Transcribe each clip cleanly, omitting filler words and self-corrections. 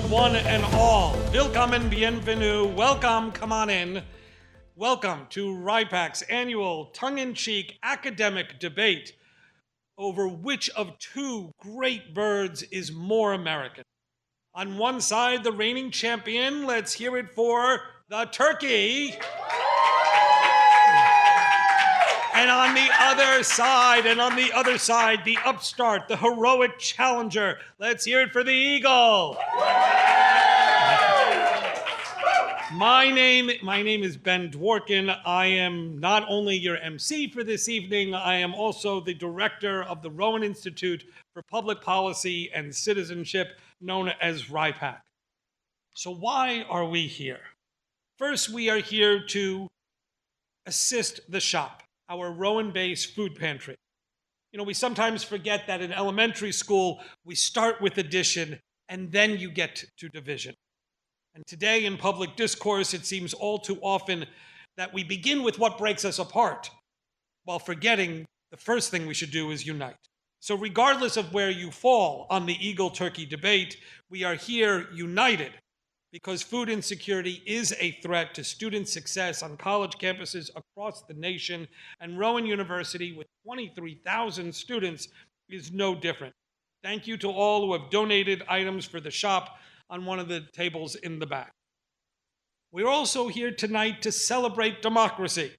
one and all. Willkommen, bienvenue, welcome, come on in. Welcome to RIPPAC's annual tongue-in-cheek academic debate over which of two great birds is more American. On one side, the reigning champion, let's hear it for the turkey. And on the other side, the upstart, the heroic challenger. Let's hear it for the eagle. My name is Ben Dworkin. I am not only your MC for this evening, I am also the director of the Rowan Institute for Public Policy and Citizenship, known as RIPPAC. So why are we here? First, we are here to assist the shop, our Rowan-based food pantry. You know, we sometimes forget that in elementary school, we start with addition and then you get to division. And today in public discourse, it seems all too often that we begin with what breaks us apart, while forgetting the first thing we should do is unite. So regardless of where you fall on the eagle-turkey debate, we are here united because food insecurity is a threat to student success on college campuses across the nation, and Rowan University, with 23,000 students, is no different. Thank you to all who have donated items for the shop on one of the tables in the back. We're also here tonight to celebrate democracy.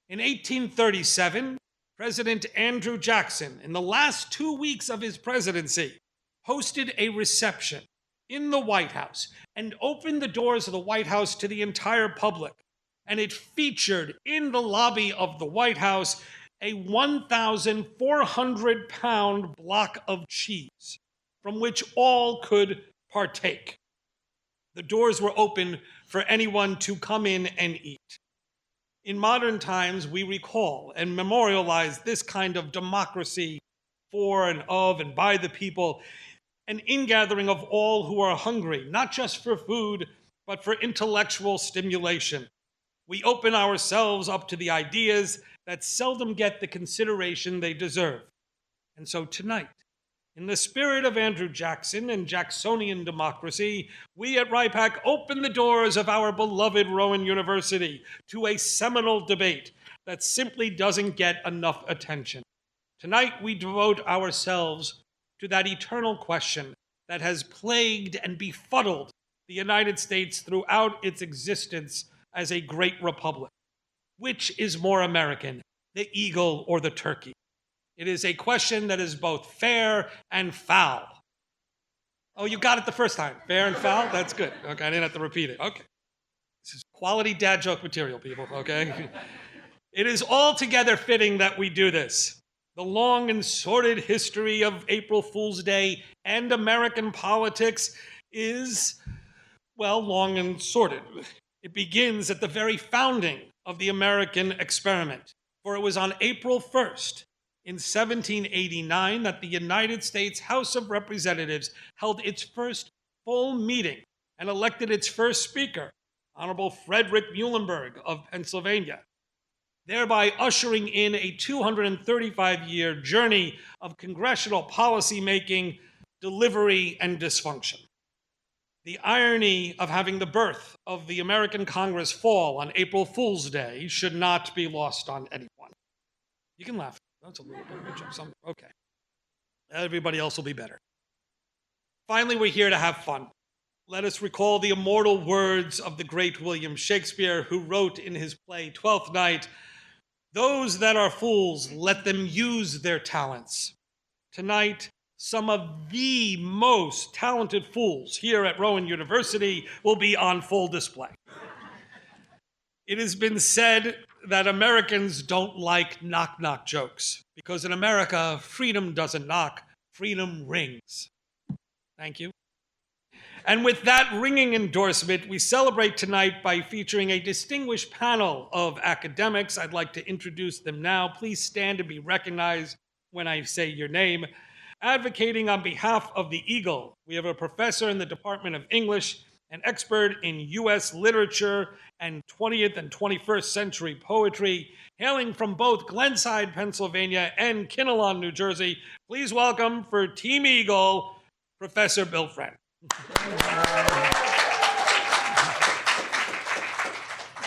In 1837, President Andrew Jackson, in the last 2 weeks of his presidency, hosted a reception in the White House and opened the doors of the White House to the entire public. And it featured in the lobby of the White House a 1,400-pound block of cheese from which all could partake. The doors were open for anyone to come in and eat. In modern times, we recall and memorialize this kind of democracy for and of and by the people, an ingathering of all who are hungry, not just for food, but for intellectual stimulation. We open ourselves up to the ideas that seldom get the consideration they deserve. And so tonight, in the spirit of Andrew Jackson and Jacksonian democracy, we at RIPPAC open the doors of our beloved Rowan University to a seminal debate that simply doesn't get enough attention. Tonight, we devote ourselves to that eternal question that has plagued and befuddled the United States throughout its existence as a great republic. Which is more American, the eagle or the turkey? It is a question that is both fair and foul. Oh, you got it the first time. Fair and foul? That's good. Okay, I didn't have to repeat it. Okay. This is quality dad joke material, people, okay? It is altogether fitting that we do this. The long and sordid history of April Fool's Day and American politics is, well, long and sordid. It begins at the very founding of the American experiment, for it was on April 1st, in 1789, that the United States House of Representatives held its first full meeting and elected its first speaker, Honorable Frederick Muhlenberg of Pennsylvania, thereby ushering in a 235-year journey of congressional policymaking, delivery, and dysfunction. The irony of having the birth of the American Congress fall on April Fool's Day should not be lost on anyone. You can laugh. That's a little bit of a joke. Okay. Everybody else will be better. Finally, we're here to have fun. Let us recall the immortal words of the great William Shakespeare, who wrote in his play Twelfth Night, "Those that are fools, let them use their talents." Tonight, some of the most talented fools here at Rowan University will be on full display. It has been said that Americans don't like knock-knock jokes, because in America, freedom doesn't knock, freedom rings. Thank you. And with that ringing endorsement, we celebrate tonight by featuring a distinguished panel of academics. I'd like to introduce them now. Please stand and be recognized when I say your name. Advocating on behalf of the Eagle, we have a professor in the Department of English, an expert in U.S. literature and 20th and 21st century poetry, hailing from both Glenside, Pennsylvania and Kinnelon, New Jersey. Please welcome for Team Eagle, Professor Bill Friend.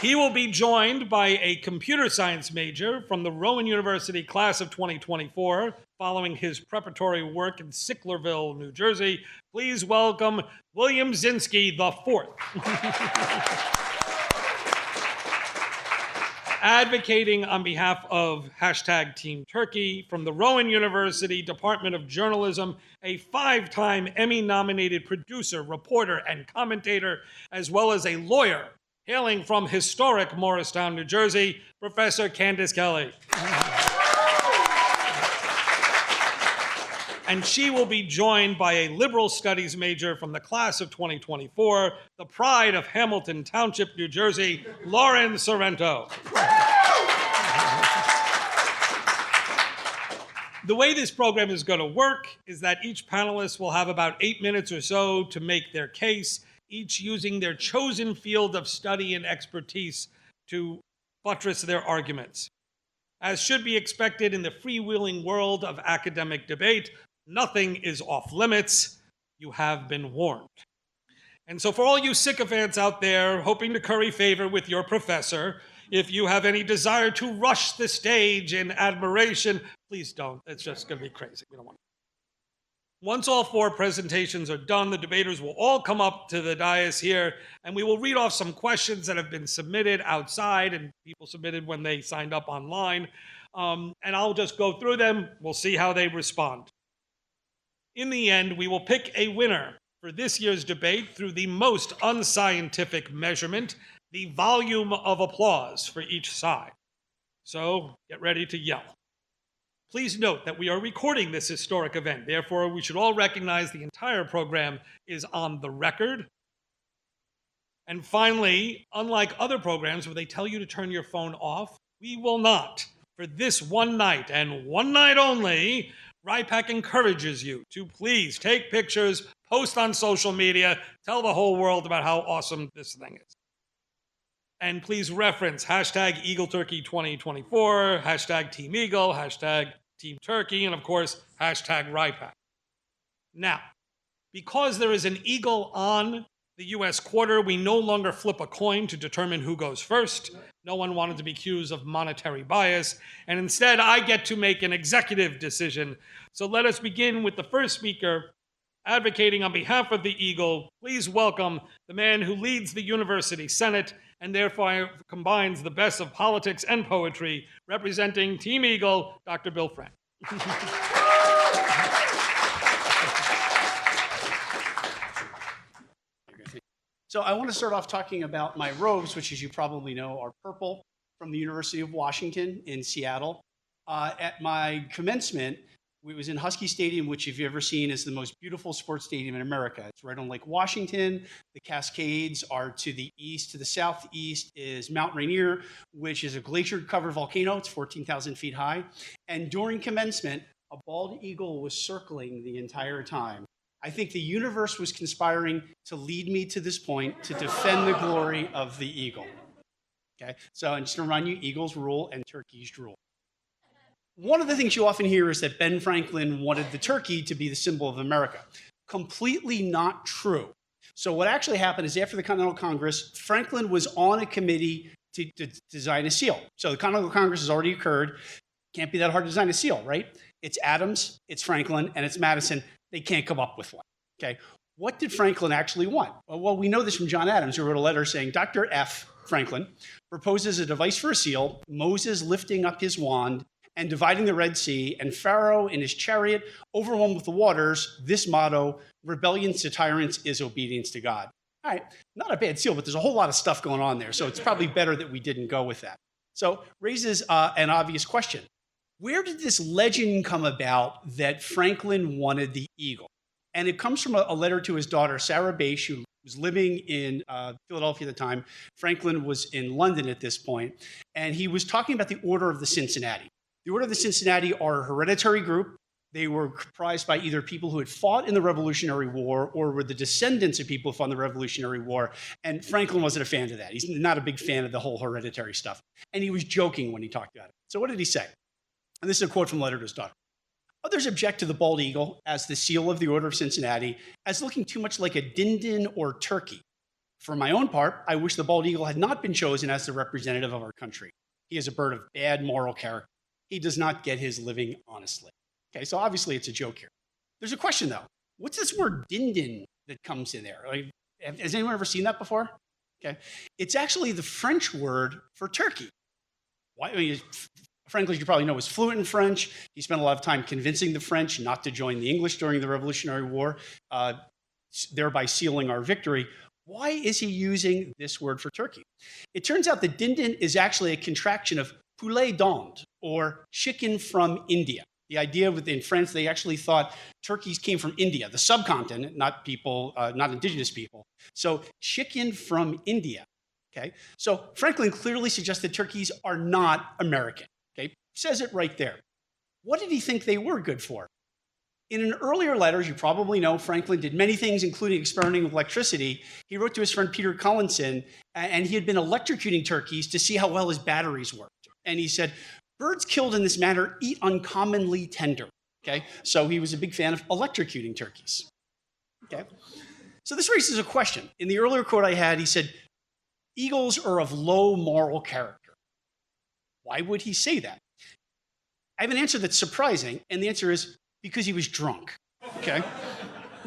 He will be joined by a computer science major from the Rowan University class of 2024, following his preparatory work in Sicklerville, New Jersey. Please welcome William Zycinsky IV. Advocating on behalf of #Team Turkey from the Rowan University Department of Journalism, a 5-time Emmy-nominated producer, reporter, and commentator, as well as a lawyer, hailing from historic Morristown, New Jersey, Professor Candace Kelley. And she will be joined by a liberal studies major from the class of 2024, the pride of Hamilton Township, New Jersey, Lauren Sorrento. The way this program is going to work is that each panelist will have about 8 minutes or so to make their case, each using their chosen field of study and expertise to buttress their arguments. As should be expected in the freewheeling world of academic debate, nothing is off limits. You have been warned. And so for all you sycophants out there hoping to curry favor with your professor, if you have any desire to rush the stage in admiration, please don't. It's just going to be crazy. We don't want to. Once all 4 presentations are done, the debaters will all come up to the dais here, and we will read off some questions that have been submitted outside, and people submitted when they signed up online. And I'll just go through them. We'll see how they respond. In the end, we will pick a winner for this year's debate through the most unscientific measurement, the volume of applause for each side. So get ready to yell. Please note that we are recording this historic event. Therefore, we should all recognize the entire program is on the record. And finally, unlike other programs where they tell you to turn your phone off, we will not. For this one night and one night only, RIPPAC encourages you to please take pictures, post on social media, tell the whole world about how awesome this thing is. And please reference #EagleTurkey2024, #Team Eagle, #Team Turkey, and of course, #RIPPAC. Now, because there is an eagle on the U.S. quarter, we no longer flip a coin to determine who goes first. No one wanted to be accused of monetary bias, and instead I get to make an executive decision. So let us begin with the first speaker, advocating on behalf of the Eagle. Please welcome the man who leads the University Senate and therefore combines the best of politics and poetry, representing Team Eagle, Dr. Bill Friend. So I want to start off talking about my robes, which, as you probably know, are purple, from the University of Washington in Seattle. At my commencement, it was in Husky Stadium, which, if you've ever seen, is the most beautiful sports stadium in America. It's right on Lake Washington. The Cascades are to the east. To the southeast is Mount Rainier, which is a glacier-covered volcano. It's 14,000 feet high. And during commencement, a bald eagle was circling the entire time. I think the universe was conspiring to lead me to this point to defend the glory of the eagle. Okay, so just to remind you, eagles rule and turkeys drool. One of the things you often hear is that Ben Franklin wanted the turkey to be the symbol of America. Completely not true. So what actually happened is after the Continental Congress, Franklin was on a committee to design a seal. So the Continental Congress has already occurred. Can't be that hard to design a seal, right? It's Adams, it's Franklin, and it's Madison. They can't come up with one. Okay, what did Franklin actually want? Well, we know this from John Adams, who wrote a letter saying, Dr. F. Franklin proposes a device for a seal, Moses lifting up his wand and dividing the Red Sea, and Pharaoh in his chariot overwhelmed with the waters. This motto, rebellion to tyrants is obedience to God. All right, not a bad seal, but there's a whole lot of stuff going on there, so it's probably better that we didn't go with that. So raises an obvious question. Where did this legend come about that Franklin wanted the eagle? And it comes from a letter to his daughter, Sarah Bache, who was living in Philadelphia at the time. Franklin was in London at this point, and he was talking about the Order of the Cincinnati. The Order of the Cincinnati are a hereditary group. They were comprised by either people who had fought in the Revolutionary War or were the descendants of people who fought in the Revolutionary War. And Franklin wasn't a fan of that. He's not a big fan of the whole hereditary stuff. And he was joking when he talked about it. So what did he say? And this is a quote from a letter to his daughter. Others object to the bald eagle as the seal of the Order of Cincinnati as looking too much like a dindin or turkey. For my own part, I wish the bald eagle had not been chosen as the representative of our country. He is a bird of bad moral character. He does not get his living honestly. Okay, so obviously it's a joke here. There's a question though. What's this word dindin that comes in there? Like, has anyone ever seen that before? Okay, it's actually the French word for turkey. Why? I mean, frankly, you probably know, was fluent in French. He spent a lot of time convincing the French not to join the English during the Revolutionary War, thereby sealing our victory. Why is he using this word for turkey? It turns out that dindin is actually a contraction of poulet d'Inde, or chicken from India. The idea within France, they actually thought turkeys came from India, the subcontinent, not people, not indigenous people. So chicken from India. Okay, so Franklin clearly suggested turkeys are not American. Okay, says it right there. What did he think they were good for? In an earlier letter, you probably know, Franklin did many things, including experimenting with electricity. He wrote to his friend Peter Collinson, and he had been electrocuting turkeys to see how well his batteries worked. And he said, birds killed in this manner eat uncommonly tender. Okay, so he was a big fan of electrocuting turkeys. Okay, so this raises a question. In the earlier quote I had, he said, eagles are of low moral character. Why would he say that? I have an answer that's surprising, and the answer is because he was drunk. Okay?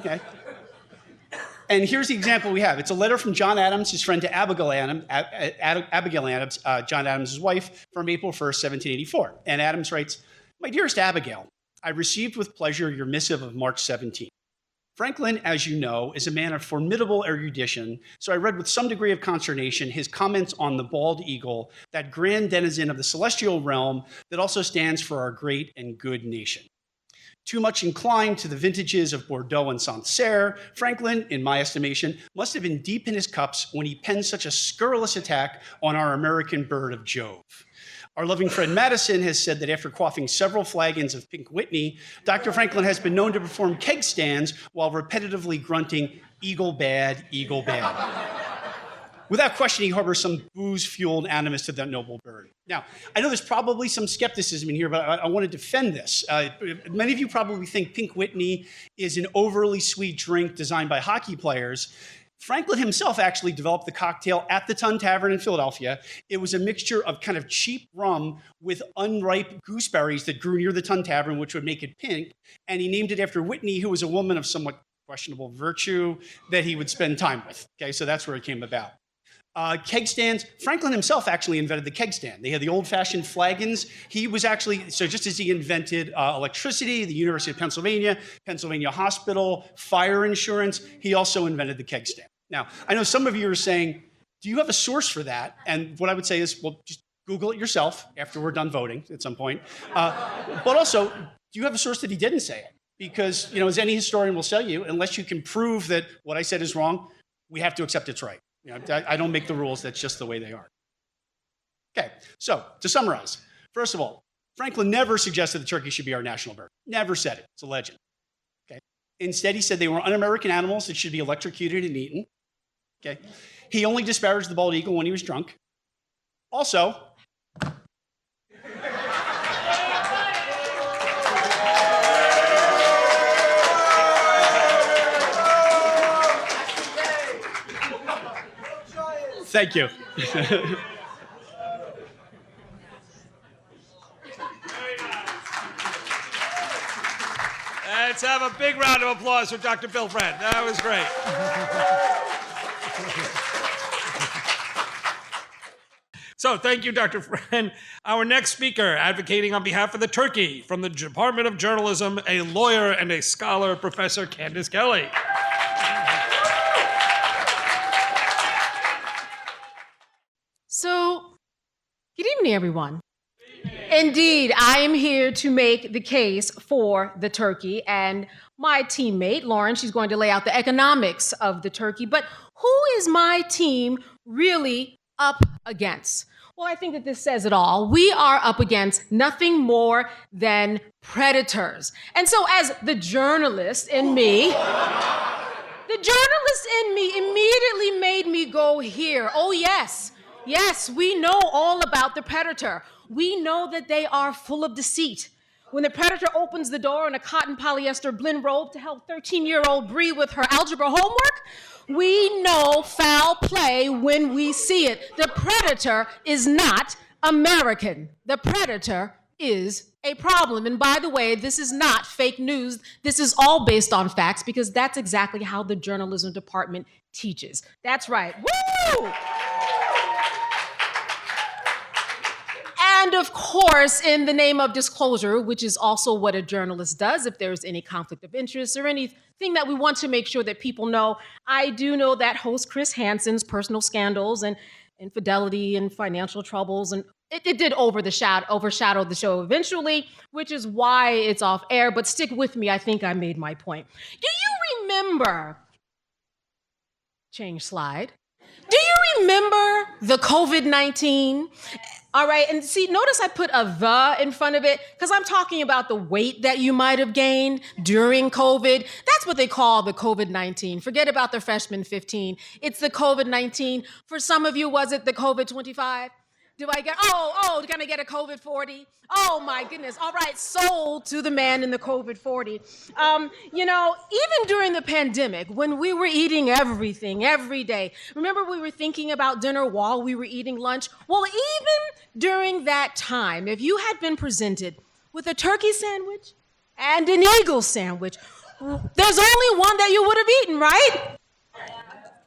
Okay. And here's the example we have. It's a letter from John Adams, his friend to Abigail Adams, John Adams' wife, from April 1st, 1784. And Adams writes, "My dearest Abigail, I received with pleasure your missive of March 17th. Franklin, as you know, is a man of formidable erudition, so I read with some degree of consternation his comments on the bald eagle, that grand denizen of the celestial realm that also stands for our great and good nation. Too much inclined to the vintages of Bordeaux and Sancerre, Franklin, in my estimation, must have been deep in his cups when he penned such a scurrilous attack on our American bird of Jove. Our loving friend Madison has said that after quaffing several flagons of Pink Whitney, Dr. Franklin has been known to perform keg stands while repetitively grunting, eagle bad, eagle bad. Without question, he harbors some booze-fueled animus to that noble bird. Now, I know there's probably some skepticism in here, but I want to defend this. Many of you probably think Pink Whitney is an overly sweet drink designed by hockey players. Franklin himself actually developed the cocktail at the Tun Tavern in Philadelphia. It was a mixture of kind of cheap rum with unripe gooseberries that grew near the Tun Tavern, which would make it pink. And he named it after Whitney, who was a woman of somewhat questionable virtue that he would spend time with. Okay, so that's where it came about. Keg stands, Franklin himself actually invented the keg stand. They had the old-fashioned flagons. He was actually, so just as he invented electricity, the University of Pennsylvania, Pennsylvania Hospital, fire insurance, he also invented the keg stand. Now, I know some of you are saying, do you have a source for that? And what I would say is, well, just Google it yourself after we're done voting at some point. But also, do you have a source that he didn't say it? Because, you know, as any historian will tell you, unless you can prove that what I said is wrong, we have to accept it's right. You know, I don't make the rules, that's just the way they are. Okay, so to summarize, first of all, Franklin never suggested the turkey should be our national bird. Never said it, it's a legend. Okay. Instead, he said they were un-American animals that should be electrocuted and eaten. Okay. He only disparaged the bald eagle when he was drunk. Also, thank you. Let's have a big round of applause for Dr. Bill Friend. That was great. So thank you, Dr. Friend. Our next speaker, advocating on behalf of the turkey, from the Department of Journalism, a lawyer and a scholar, Professor Candace Kelley. So, good evening, everyone. Indeed, I am here to make the case for the turkey, and my teammate, Lauren, she's going to lay out the economics of the turkey. But who is my team really up against? Well, I think that this says it all. We are up against nothing more than predators. And so as the journalist in me, immediately made me go here. Oh, yes. Yes, we know all about the predator. We know that they are full of deceit. when the predator opens the door in a cotton polyester blend robe to help 13-year-old Bree with her algebra homework, we know foul play when we see it. The predator is not American. The predator is a problem. And by the way, this is not fake news. This is all based on facts because that's exactly how the journalism department teaches. That's right. Woo! And of course, in the name of disclosure, which is also what a journalist does if there's any conflict of interest or anything that we want to make sure that people know, I do know that host Chris Hansen's personal scandals and infidelity and financial troubles, and it did overshadow the show eventually, which is why it's off air. But stick with me, I think I made my point. Do you remember, change slide, do you remember the COVID-19? All right, and see, notice I put a "the" in front of it because I'm talking about the weight that you might have gained during COVID. That's what they call the COVID-19. Forget about the freshman 15. It's the COVID-19. For some of you, was it the COVID-25? Can I get a COVID 40? Oh my goodness. All right, sold to the man in the COVID 40. Even during the pandemic, when we were eating everything every day, remember we were thinking about dinner while we were eating lunch? Well, even during that time, if you had been presented with a turkey sandwich and an eagle sandwich, there's only one that you would have eaten, right?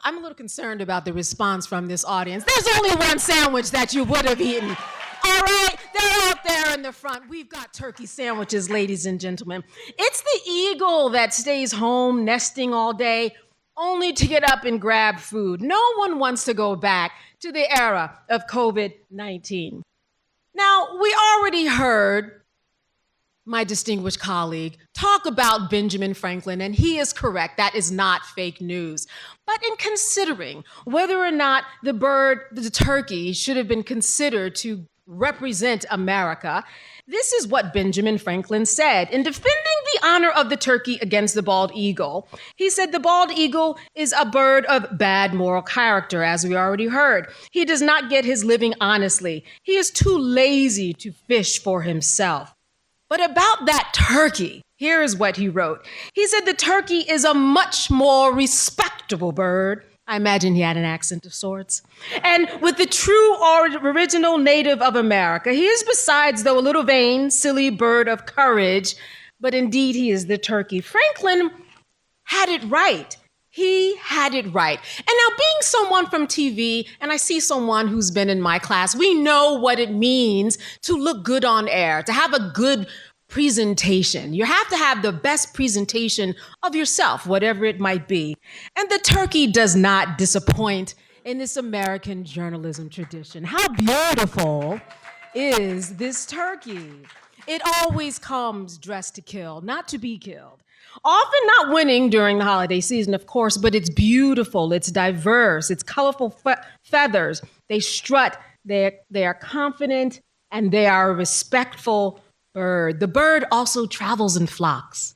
I'm a little concerned about the response from this audience. There's only one sandwich that you would have eaten. All right, they're out there in the front. We've got turkey sandwiches, ladies and gentlemen. It's the eagle that stays home nesting all day, only to get up and grab food. No one wants to go back to the era of COVID-19. Now, we already heard my distinguished colleague talk about Benjamin Franklin, and he is correct. That is not fake news. But in considering whether or not the turkey, should have been considered to represent America, this is what Benjamin Franklin said in defending the honor of the turkey against the bald eagle. He said the bald eagle is a bird of bad moral character, as we already heard. He does not get his living honestly. He is too lazy to fish for himself. But about that turkey, here is what he wrote. He said the turkey is a much more respectable bird. I imagine he had an accent of sorts. And with the true or original native of America, he is besides, though a little vain, silly bird of courage, but indeed he is the turkey. Franklin had it right. He had it right. And now being someone from TV, and I see someone who's been in my class, we know what it means to look good on air, to have a good presentation. You have to have the best presentation of yourself, whatever it might be. And the turkey does not disappoint in this American journalism tradition. How beautiful is this turkey? It always comes dressed to kill, not to be killed. Often not winning during the holiday season, of course, but it's beautiful, it's diverse, it's colorful feathers. They strut, they are confident, and they are a respectful bird. The bird also travels in flocks.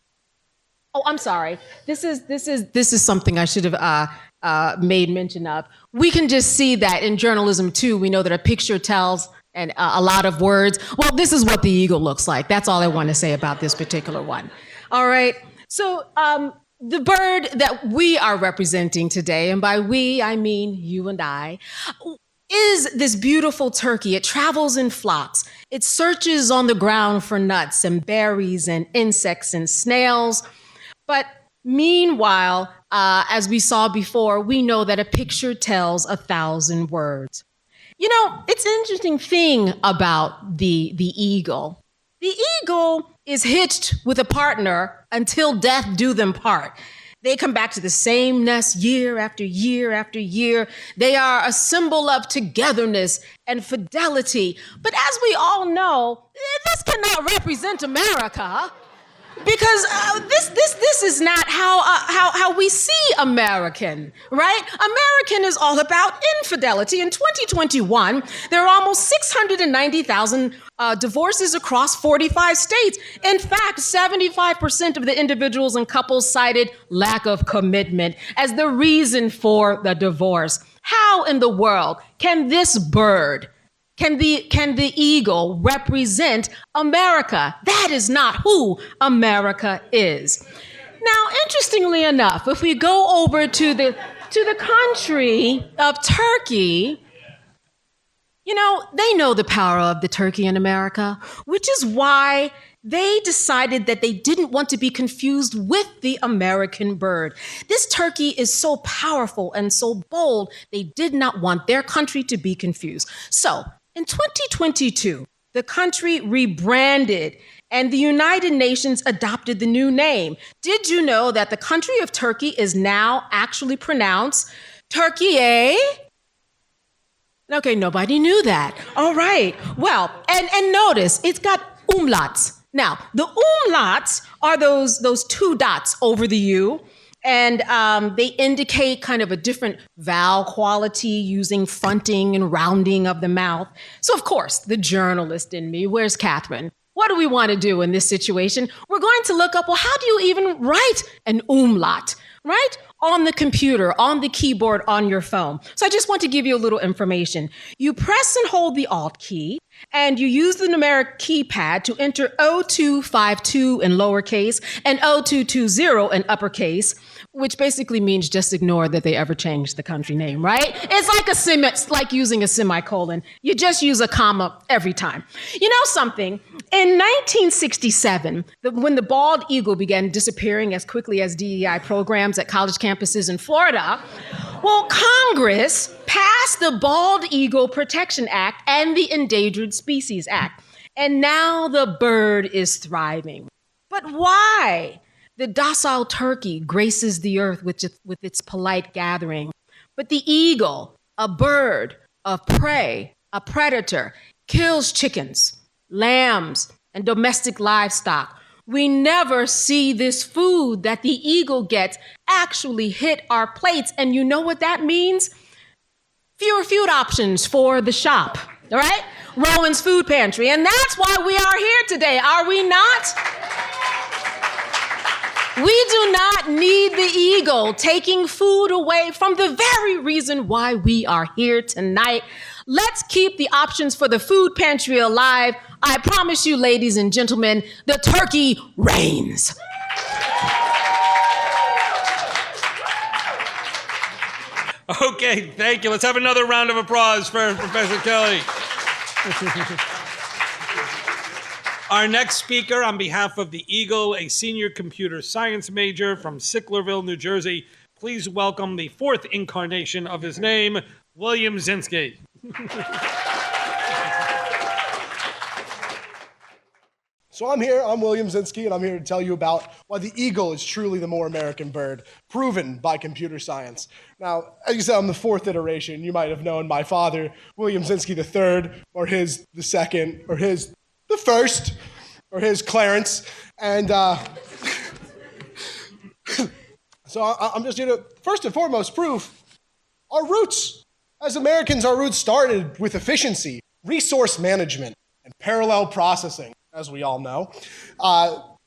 Oh, I'm sorry. This is something I should have made mention of. We can just see that in journalism too. We know that a picture tells and a lot of words. Well, this is what the eagle looks like. That's all I want to say about this particular one. All right. So the bird that we are representing today, and by we, I mean you and I, is this beautiful turkey. It travels in flocks. It searches on the ground for nuts and berries and insects and snails. But meanwhile, as we saw before, we know that a picture tells 1,000 words. You know, it's an interesting thing about the eagle. The eagle is hitched with a partner until death do them part. They come back to the same nest year after year after year. They are a symbol of togetherness and fidelity. But as we all know, this cannot represent America, because this is not how we see American, right? American is all about infidelity. In 2021, there are almost 690,000 divorces across 45 states. In fact, 75% of the individuals and couples cited lack of commitment as the reason for the divorce. How in the world can this bird Can the eagle represent America? That is not who America is. Now, interestingly enough, if we go over to the country of Turkey, you know, they know the power of the turkey in America, which is why they decided that they didn't want to be confused with the American bird. This turkey is so powerful and so bold, they did not want their country to be confused. So, in 2022, the country rebranded and the United Nations adopted the new name. Did you know that the country of Turkey is now actually pronounced Turkey, eh? Okay, nobody knew that. All right. Well, and notice, it's got umlauts. Now, the umlauts are those two dots over the U, and they indicate kind of a different vowel quality using fronting and rounding of the mouth. So, of course, the journalist in me, where's Catherine? What do we want to do in this situation? We're going to look up, well, how do you even write an umlaut, right? On the computer, on the keyboard, on your phone. So I just want to give you a little information. You press and hold the Alt key, and you use the numeric keypad to enter 0252 in lowercase and 0220 in uppercase, which basically means just ignore that they ever changed the country name, right? It's like using a semicolon. You just use a comma every time. You know something? In 1967, when the bald eagle began disappearing as quickly as DEI programs at college campuses in Florida, well, Congress passed the Bald Eagle Protection Act and the Endangered Species Act. And now the bird is thriving. But why? The docile turkey graces the earth with its polite gathering. But the eagle, a bird of prey, a predator, kills chickens, lambs, and domestic livestock. We never see this food that the eagle gets actually hit our plates. And you know what that means? Fewer food options for the shop, all right? Rowan's Food Pantry. And that's why we are here today, are we not? We do not need the eagle taking food away from the very reason why we are here tonight. Let's keep the options for the food pantry alive. I promise you, ladies and gentlemen, the turkey reigns. Okay, thank you. Let's have another round of applause for Professor Kelley. Our next speaker, on behalf of the Eagle, a senior computer science major from Sicklerville, New Jersey, please welcome the fourth incarnation of his name, William Zycinsky. So I'm William Zycinsky, and I'm here to tell you about why the eagle is truly the more American bird, proven by computer science. Now, as you said, I'm the fourth iteration. You might have known my father, William Zycinsky III, or his the second, or his the first, or his Clarence. And so I'm just here to, first and foremost, prove our roots. As Americans, our roots started with efficiency, resource management, and parallel processing, as we all know.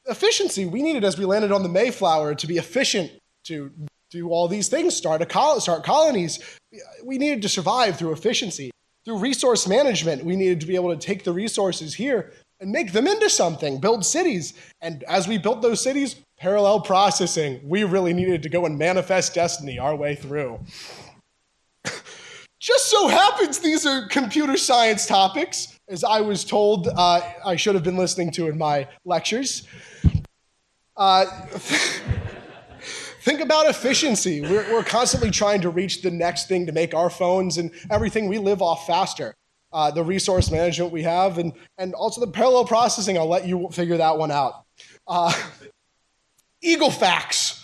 Efficiency, we needed, as we landed on the Mayflower, to be efficient, to do all these things, start colonies. We needed to survive through efficiency. Through resource management, we needed to be able to take the resources here and make them into something, build cities. And as we built those cities, parallel processing, we really needed to go and manifest destiny our way through. Just so happens these are computer science topics, as I was told I should have been listening to in my lectures. Think about efficiency. We're constantly trying to reach the next thing to make our phones and everything we live off faster. The resource management we have, and also the parallel processing, I'll let you figure that one out. Eagle facts.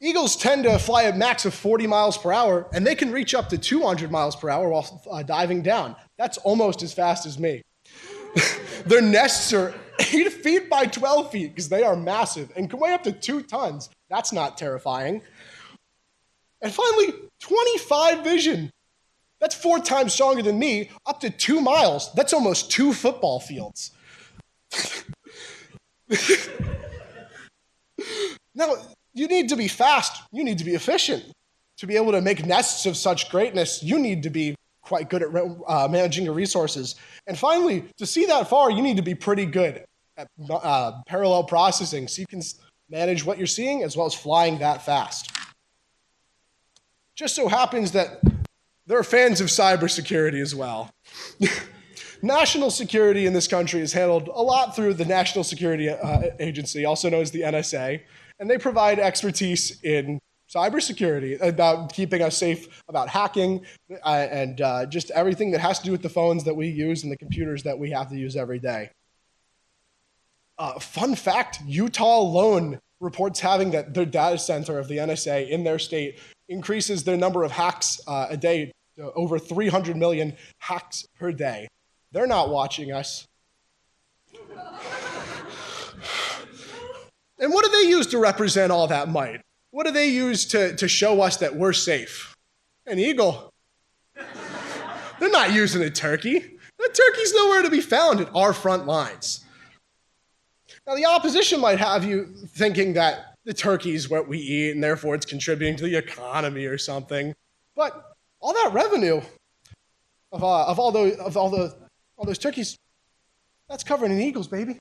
Eagles tend to fly a max of 40 miles per hour, and they can reach up to 200 miles per hour while diving down. That's almost as fast as me. Their nests are 8 feet by 12 feet because they are massive and can weigh up to 2 tons. That's not terrifying. And finally, 25 vision. That's 4 times stronger than me, up to 2 miles. That's almost 2 football fields. Now, you need to be fast. You need to be efficient. To be able to make nests of such greatness, you need to be quite good at managing your resources. And finally, to see that far, you need to be pretty good at parallel processing so you can manage what you're seeing as well as flying that fast. Just so happens that there are fans of cybersecurity as well. National security in this country is handled a lot through the National Security Agency, also known as the NSA, and they provide expertise in cybersecurity, about keeping us safe, about hacking, and just everything that has to do with the phones that we use and the computers that we have to use every day. Fun fact, Utah alone reports having that their data center of the NSA in their state increases their number of hacks a day to over 300 million hacks per day. They're not watching us. And what do they use to represent all that might? What do they use to show us that we're safe? An eagle. They're not using a turkey. The turkey's nowhere to be found at our front lines. Now, the opposition might have you thinking that the turkey's what we eat and therefore it's contributing to the economy or something. But all that revenue of all those turkeys, that's covered in eagles, baby.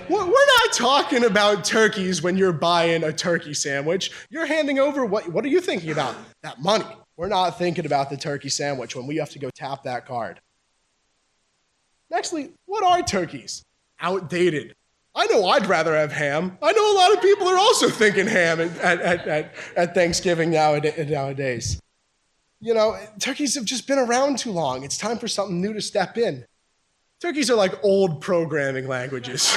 We're not talking about turkeys when you're buying a turkey sandwich. You're handing over, what are you thinking about? That money. We're not thinking about the turkey sandwich when we have to go tap that card. Nextly, what are turkeys? Outdated. I know I'd rather have ham. I know a lot of people are also thinking ham at Thanksgiving nowadays. You know, turkeys have just been around too long. It's time for something new to step in. Turkeys are like old programming languages.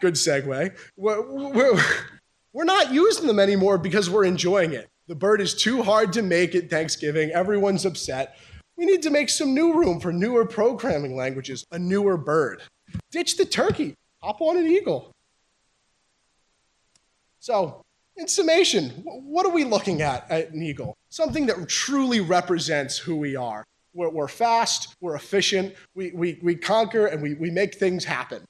Good segue. We're not using them anymore because we're enjoying it. The bird is too hard to make at Thanksgiving. Everyone's upset. We need to make some new room for newer programming languages, a newer bird. Ditch the turkey. Hop on an eagle. So, in summation, what are we looking at an eagle? Something that truly represents who we are. We're fast, we're efficient, we conquer, and we make things happen.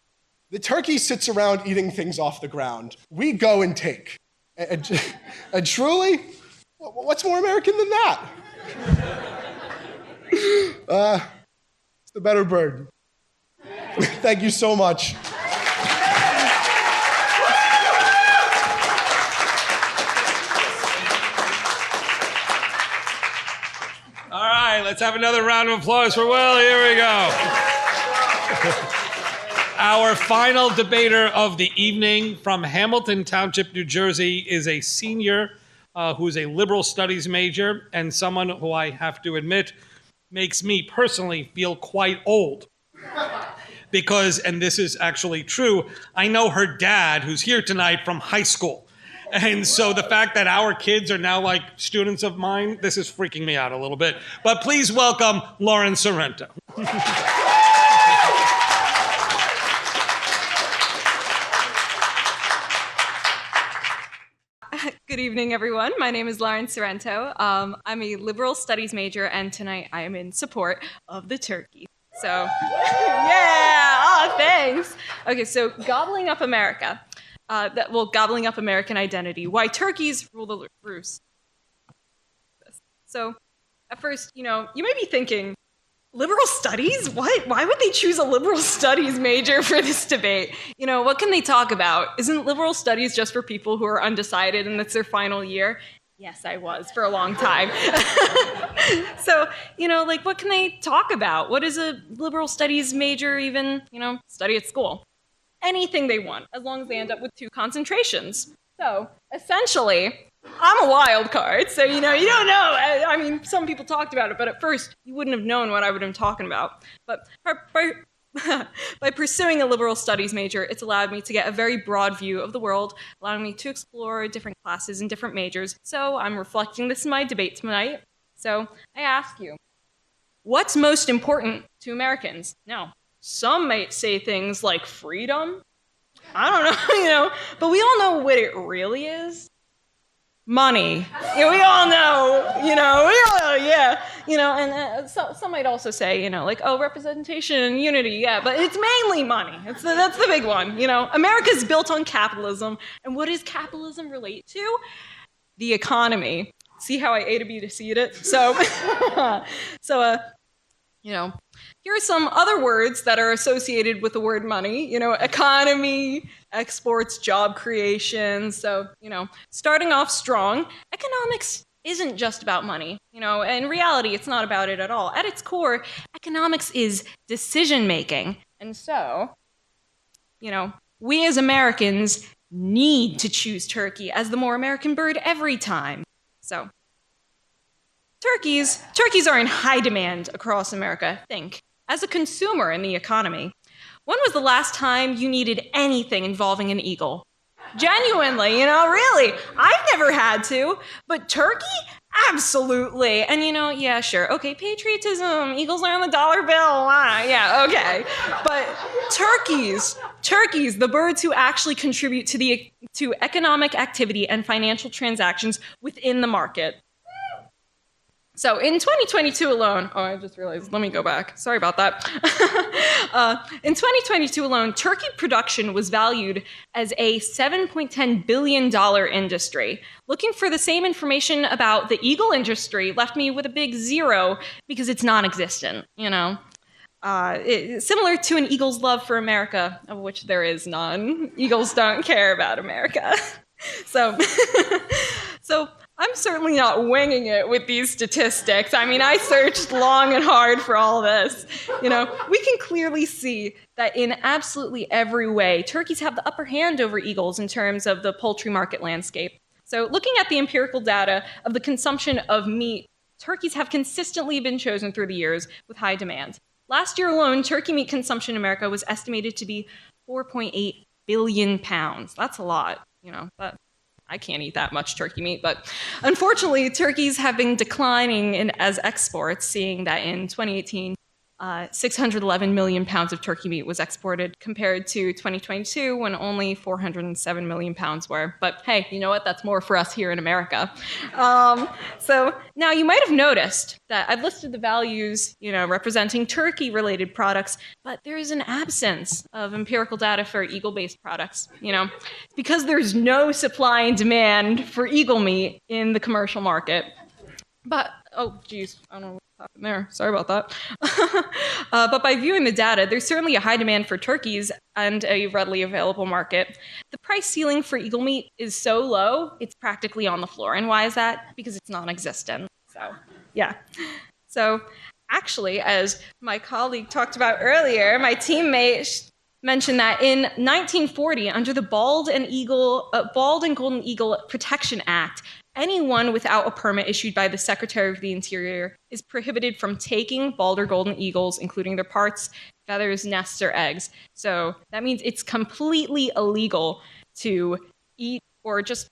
The turkey sits around eating things off the ground. We go and take. And truly, what's more American than that? It's the better bird. Thank you so much. All right, let's have another round of applause for Will. Here we go. Our final debater of the evening from Hamilton Township, New Jersey, is a senior who is a liberal studies major and someone who I have to admit makes me personally feel quite old. Because, and this is actually true, I know her dad, who's here tonight, from high school. And so the fact that our kids are now like students of mine, this is freaking me out a little bit. But please welcome Lauren Sorrento. Good evening, everyone. My name is Lauren Sorrento. I'm a liberal studies major, and tonight I am in support of the turkey. So, yeah, oh, thanks. Okay, so gobbling up America. Gobbling up American identity. Why turkeys rule the roost. So, at first, you may be thinking, liberal studies? What? Why would they choose a liberal studies major for this debate? What can they talk about? Isn't liberal studies just for people who are undecided and it's their final year? Yes, I was for a long time. So, what can they talk about? What does a liberal studies major even, study at school? Anything they want, as long as they end up with 2 concentrations. So, essentially, I'm a wild card, so, you don't know. I mean, some people talked about it, but at first, you wouldn't have known what I would have been talking about. But by pursuing a liberal studies major, it's allowed me to get a very broad view of the world, allowing me to explore different classes and different majors. So I'm reflecting this in my debate tonight. So I ask you, what's most important to Americans? Now, some might say things like freedom. I don't know, but we all know what it really is. Money. We all know, and some might also say, representation and unity, yeah, but it's mainly money. That's the big one, America's built on capitalism, and what does capitalism relate to? The economy. See how I A to B to C it? So, here are some other words that are associated with the word money. Economy, exports, job creation. So, starting off strong, economics isn't just about money. In reality, it's not about it at all. At its core, economics is decision making. And so, we as Americans need to choose turkey as the more American bird every time. So, turkeys are in high demand across America. Think, as a consumer in the economy, when was the last time you needed anything involving an eagle? Genuinely, really. I've never had to, but turkey? Absolutely. And yeah, sure. Okay, patriotism, eagles are on the dollar bill. Yeah, okay. But turkeys, the birds who actually contribute to economic activity and financial transactions within the market. So in 2022 alone, I just realized, let me go back. Sorry about that. In 2022 alone, turkey production was valued as a $7.10 billion industry. Looking for the same information about the eagle industry left me with a big zero because it's non-existent, Similar to an eagle's love for America, of which there is none. Eagles don't care about America. So I'm certainly not winging it with these statistics. I searched long and hard for all this. We can clearly see that in absolutely every way, turkeys have the upper hand over eagles in terms of the poultry market landscape. So looking at the empirical data of the consumption of meat, turkeys have consistently been chosen through the years with high demand. Last year alone, turkey meat consumption in America was estimated to be 4.8 billion pounds. That's a lot, I can't eat that much turkey meat, but unfortunately, turkeys have been declining as exports, seeing that in 2018, 611 million pounds of turkey meat was exported compared to 2022 when only 407 million pounds were. But hey, you know what? That's more for us here in America. So now you might have noticed that I've listed the values, representing turkey-related products, but there is an absence of empirical data for eagle-based products. Because there's no supply and demand for eagle meat in the commercial market. But, oh, geez, I don't know. In there. Sorry about that. But by viewing the data, there's certainly a high demand for turkeys and a readily available market. The price ceiling for eagle meat is so low, it's practically on the floor. And why is that? Because it's non-existent. So, yeah. So, actually, as my colleague talked about earlier, my teammate mentioned that in 1940, under the Bald and Golden Eagle Protection Act, anyone without a permit issued by the Secretary of the Interior is prohibited from taking bald or golden eagles, including their parts, feathers, nests, or eggs. So that means it's completely illegal to eat or just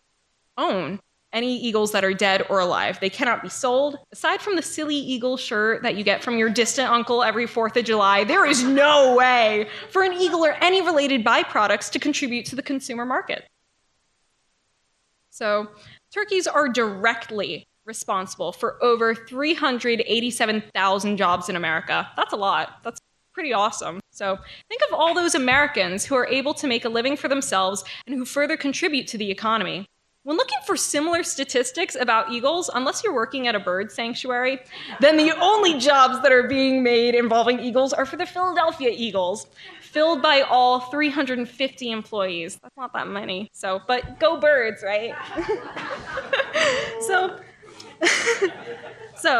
own any eagles that are dead or alive. They cannot be sold. Aside from the silly eagle shirt that you get from your distant uncle every 4th of July, there is no way for an eagle or any related byproducts to contribute to the consumer market. So turkeys are directly responsible for over 387,000 jobs in America. That's a lot. That's pretty awesome. So think of all those Americans who are able to make a living for themselves and who further contribute to the economy. When looking for similar statistics about eagles, unless you're working at a bird sanctuary, then the only jobs that are being made involving eagles are for the Philadelphia Eagles, filled by all 350 employees. That's not that many. So, but go birds, right?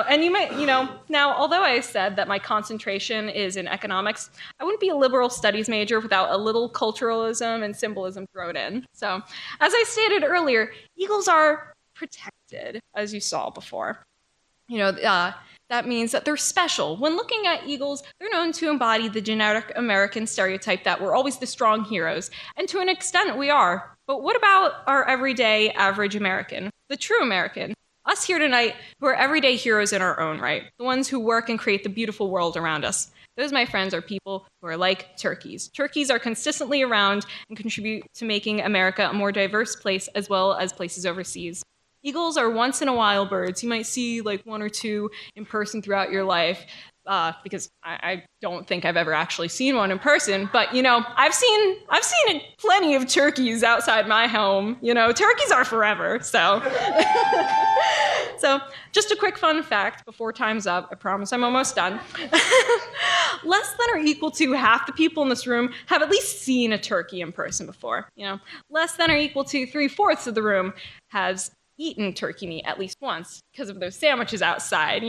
And you might, now, although I said that my concentration is in economics, I wouldn't be a liberal studies major without a little culturalism and symbolism thrown in. So, as I stated earlier, eagles are protected, as you saw before. That means that they're special. When looking at eagles, they're known to embody the generic American stereotype that we're always the strong heroes. And to an extent, we are. But what about our everyday average American, the true American? Us here tonight who are everyday heroes in our own right, the ones who work and create the beautiful world around us. Those, my friends, are people who are like turkeys. Turkeys are consistently around and contribute to making America a more diverse place as well as places overseas. Eagles are once-in-a-while birds. You might see like one or two in person throughout your life, because I don't think I've ever actually seen one in person. But I've seen plenty of turkeys outside my home. Turkeys are forever. So, so just a quick fun fact before time's up. I promise I'm almost done. Less than or equal to half the people in this room have at least seen a turkey in person before. Less than or equal to 3/4 of the room has eaten turkey meat at least once because of those sandwiches outside,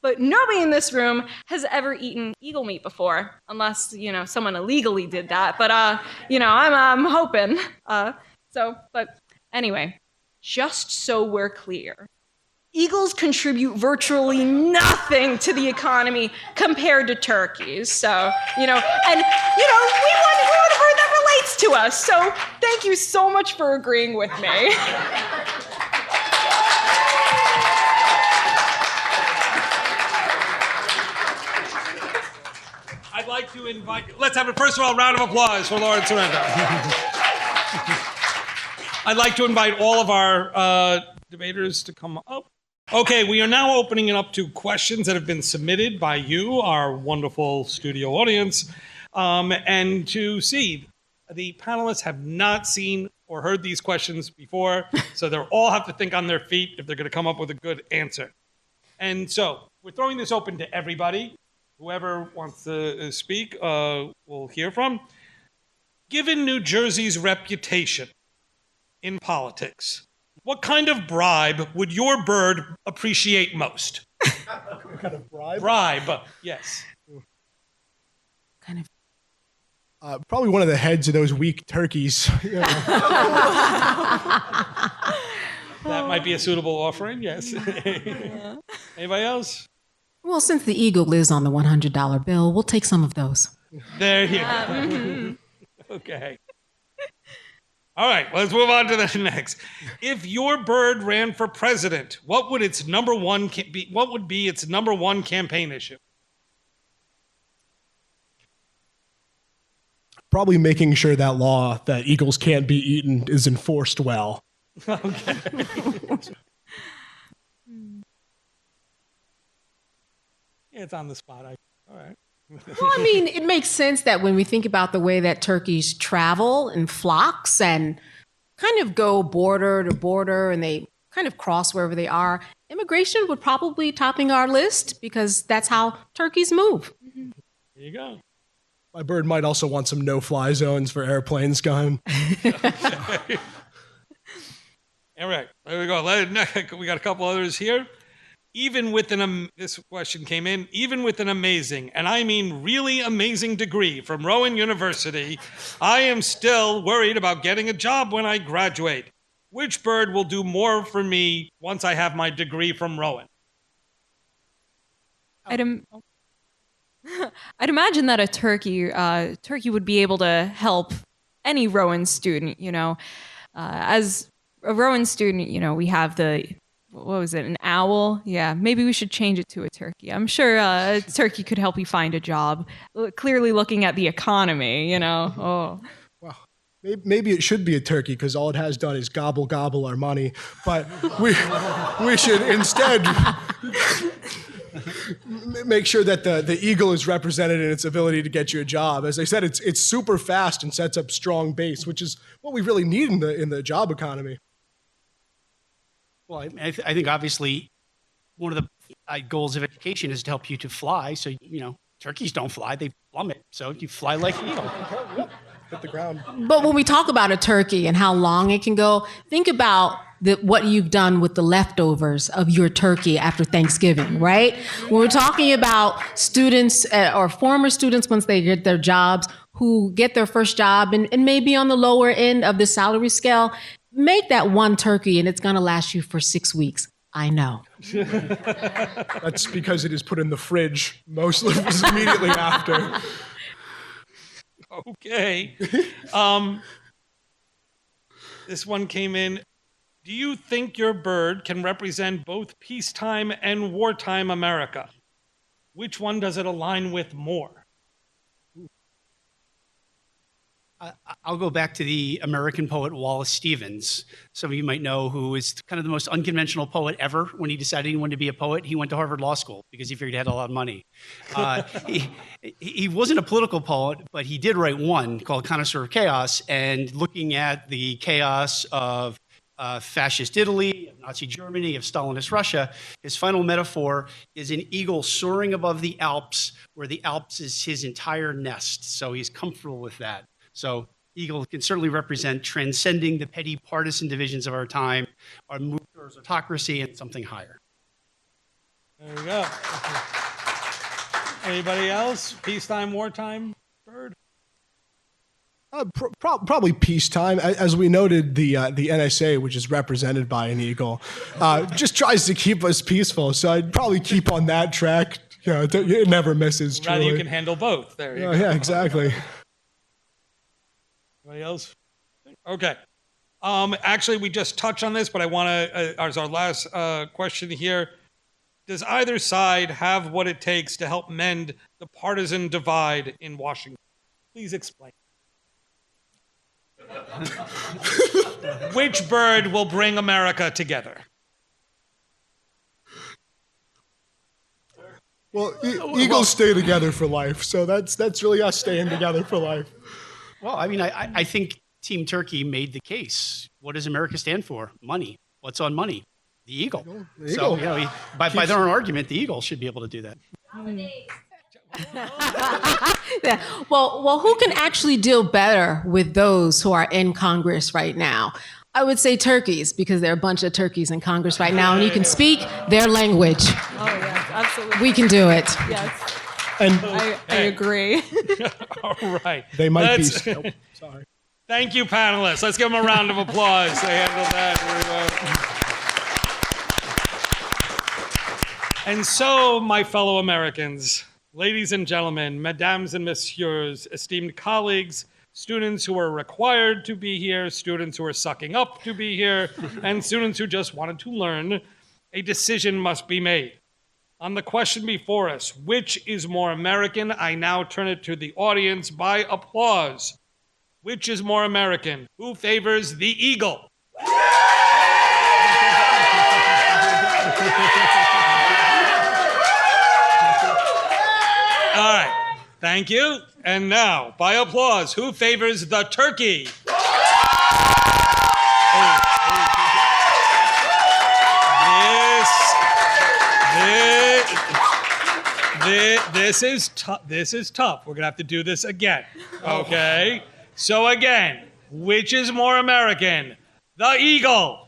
But nobody in this room has ever eaten eagle meat before, unless, someone illegally did that. But, I'm hoping. But anyway, just so we're clear, eagles contribute virtually nothing to the economy compared to turkeys. So, we want a bird that relates to us. So thank you so much for agreeing with me. I'd like to invite, let's have a first of all round of applause for Lauren Sorrento. I'd like to invite all of our debaters to come up. Okay, we are now opening it up to questions that have been submitted by you, our wonderful studio audience, and to see. The panelists have not seen or heard these questions before, so they'll all have to think on their feet if they're going to come up with a good answer. And so we're throwing this open to everybody. Whoever wants to speak, we'll hear from. Given New Jersey's reputation in politics, what kind of bribe would your bird appreciate most? What kind of bribe? Bribe, yes. Kind of. Probably one of the heads of those weak turkeys. That might be a suitable offering, yes. Anybody else? Well, since the eagle is on the $100 bill, we'll take some of those. There you go. Okay. All right, let's move on to the next. If your bird ran for president, what would its number one be? What would be its number one campaign issue? Probably making sure that law that eagles can't be eaten is enforced well. Okay. Yeah, it's on the spot. All right. Well, I mean, it makes sense that when we think about the way that turkeys travel in flocks and kind of go border to border and they kind of cross wherever they are, immigration would probably be topping our list because that's how turkeys move. There you go. My bird might also want some no-fly zones for airplanes going. Okay. All right, there we go. We got a couple others here. Even with this question came in, even with an amazing, and I mean really amazing degree from Rowan University, I am still worried about getting a job when I graduate. Which bird will do more for me once I have my degree from Rowan? I'd imagine that a turkey would be able to help any Rowan student, As a Rowan student, we have an owl? Yeah, maybe we should change it to a turkey. I'm sure a turkey could help you find a job. Clearly looking at the economy, Oh. Well, maybe it should be a turkey because all it has done is gobble our money. But we should instead make sure that the eagle is represented in its ability to get you a job. As I said, it's super fast and sets up strong base, which is what we really need in the job economy. Well, I think obviously one of the goals of education is to help you to fly. So, turkeys don't fly, they plummet. So you fly like an eagle. Hit the ground. But when we talk about a turkey and how long it can go, think about what you've done with the leftovers of your turkey after Thanksgiving, right? When we're talking about students or former students once they get their jobs who get their first job and maybe on the lower end of the salary scale, make that one turkey and it's going to last you for 6 weeks. I know. That's because it is put in the fridge mostly immediately after. Okay. This one came in. Do you think your bird can represent both peacetime and wartime America? Which one does it align with more? I'll go back to the American poet Wallace Stevens. Some of you might know who is kind of the most unconventional poet ever. When he decided he wanted to be a poet, he went to Harvard Law School because he figured he had a lot of money. He wasn't a political poet, but he did write one called Connoisseur of Chaos, and looking at the chaos of fascist Italy, of Nazi Germany, of Stalinist Russia, his final metaphor is an eagle soaring above the Alps, where the Alps is his entire nest. So he's comfortable with that. So eagle can certainly represent transcending the petty partisan divisions of our time, our move towards autocracy and something higher. There we go. Anybody else? Peacetime, wartime, bird? Probably peacetime. As we noted, the NSA, which is represented by an eagle, just tries to keep us peaceful. So I'd probably keep on that track. You know, it never misses. Rather, you can handle both. There you go. Yeah, exactly. Anybody else? Okay. Actually, we just touched on this, but I want to, as our last question here, does either side have what it takes to help mend the partisan divide in Washington? Please explain. Which bird will bring America together? Well, eagles stay together for life, so that's really us staying together for life. Well, I mean, I think Team Turkey made the case. What does America stand for? Money. What's on money? The eagle. The So, eagle. you know, by their own argument, the eagle should be able to do that. Yeah. Well, who can actually deal better with those who are in Congress right now? I would say turkeys, because there are a bunch of turkeys in Congress right now, and you can speak their language. Oh, yes, absolutely. We can do it. Yes, And I agree. All right. they might be. Let's- Nope, sorry. Thank you, panelists. Let's give them a round of applause. They handled that very well. And so, my fellow Americans, ladies and gentlemen, mesdames and messieurs, esteemed colleagues, students who are required to be here, students who are sucking up to be here, and students who just wanted to learn, a decision must be made. On the question before us, which is more American? I now turn it to the audience by applause. Which is more American? Who favors the eagle? All right, thank you. And now, by applause, who favors the turkey? This is tough. We're gonna have to do this again. Okay. So again, which is more American? The eagle.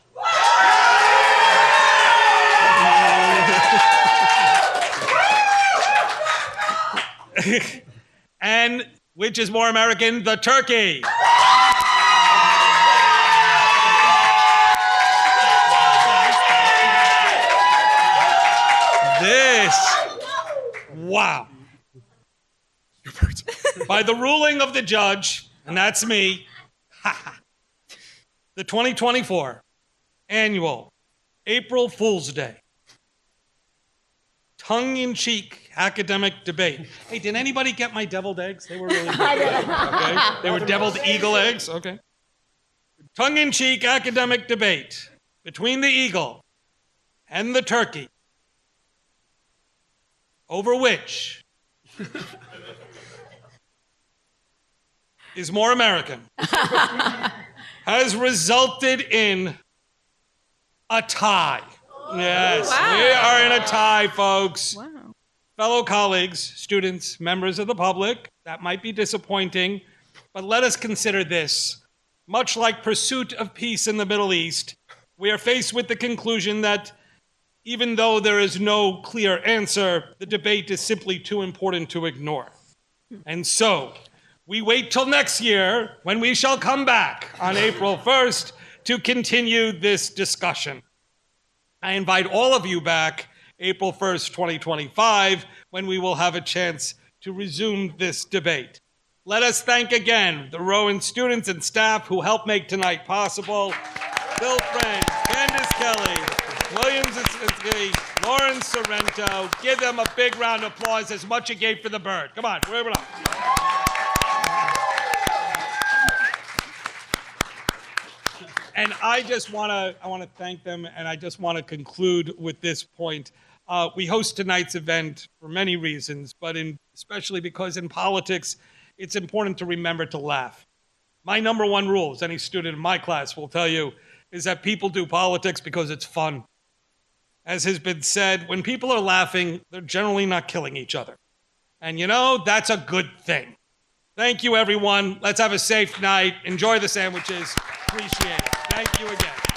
And which is more American? The turkey. Wow. By the ruling of the judge, and that's me, the 2024 annual April Fool's Day tongue-in-cheek academic debate. Hey, did anybody get my deviled eggs? They were really good. Okay. They were deviled eagle eggs. Okay. Tongue-in-cheek academic debate between the eagle and the turkey, over which is more American, has resulted in a tie. Yes, Wow. we are in a tie, folks. Wow. Fellow colleagues, students, members of the public, that might be disappointing, but let us consider this. Much like pursuit of peace in the Middle East, we are faced with the conclusion that even though there is no clear answer, the debate is simply too important to ignore. And so, we wait till next year when we shall come back on April 1st to continue this discussion. I invite all of you back April 1st, 2025, when we will have a chance to resume this debate. Let us thank again the Rowan students and staff who helped make tonight possible. Bill Friend, Candace Kelley, William Zycinsky, Lauren Sorrento. Give them a big round of applause as much as you gave for the bird. Come on, wave it up. And I just want to thank them, and I just want to conclude with this point. We host tonight's event for many reasons, but especially because in politics, it's important to remember to laugh. My number one rule, as any student in my class will tell you, is that people do politics because it's fun. As has been said, when people are laughing, they're generally not killing each other. And you know, that's a good thing. Thank you, everyone. Let's have a safe night. Enjoy the sandwiches. Appreciate it. Thank you again.